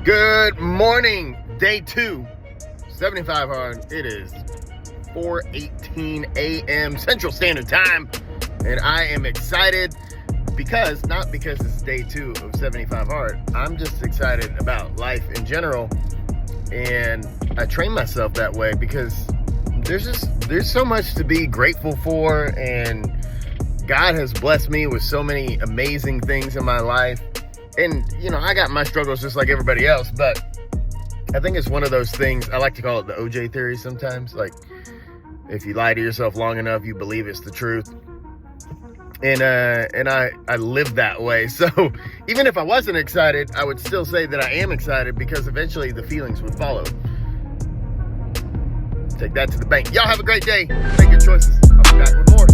Good morning, day 2, 75 hard. It is 4:18 a.m. Central Standard Time, and I am excited not because it's day 2 of 75 hard. I'm just excited about life in general, and I train myself that way because there's so much to be grateful for, and God has blessed me with so many amazing things in my life. And, you know, I got my struggles just like everybody else, but I think it's one of those things, I like to call it the OJ theory sometimes. Like, if you lie to yourself long enough, you believe it's the truth. And I live that way. So even if I wasn't excited, I would still say that I am excited because eventually the feelings would follow. Take that to the bank. Y'all have a great day. Make good choices. I'll be back with more.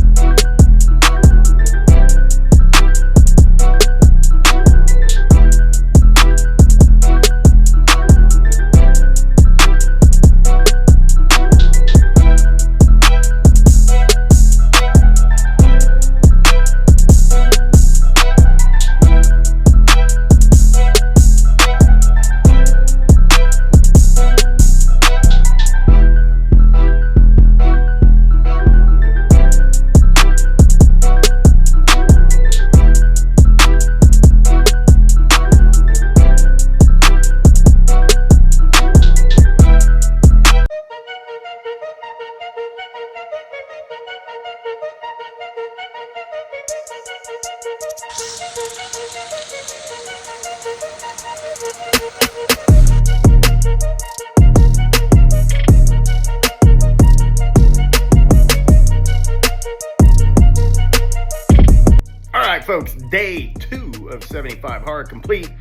All right, folks, day 2 of 75 hard complete.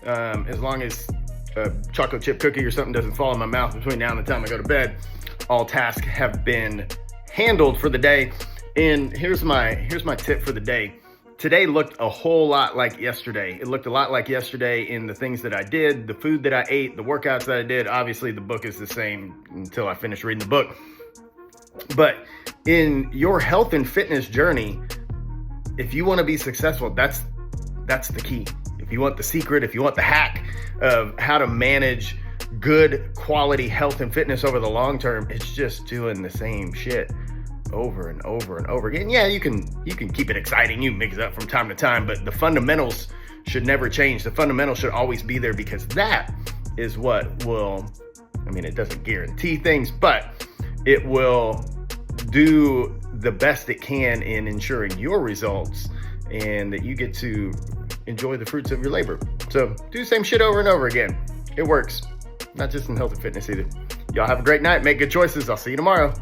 As long as a chocolate chip cookie or something doesn't fall in my mouth between now and the time I go to bed, all tasks have been handled for the day. And here's my tip for the day. Today looked a whole lot like yesterday. It looked a lot like yesterday in the things that I did, the food that I ate, the workouts that I did. Obviously, the book is the same until I finish reading the book. But in your health and fitness journey, if you want to be successful, that's the key. If you want the secret, if you want the hack of how to manage good quality health and fitness over the long term, it's just doing the same shit over and over and over again. Yeah, you can keep it exciting. You mix it up from time to time, but the fundamentals should never change. The fundamentals should always be there because that is what will, it doesn't guarantee things, but it will do the best it can in ensuring your results and that you get to enjoy the fruits of your labor. So do the same shit over and over again. It works, not just in health and fitness either. Y'all have a great night. Make good choices. I'll see you tomorrow.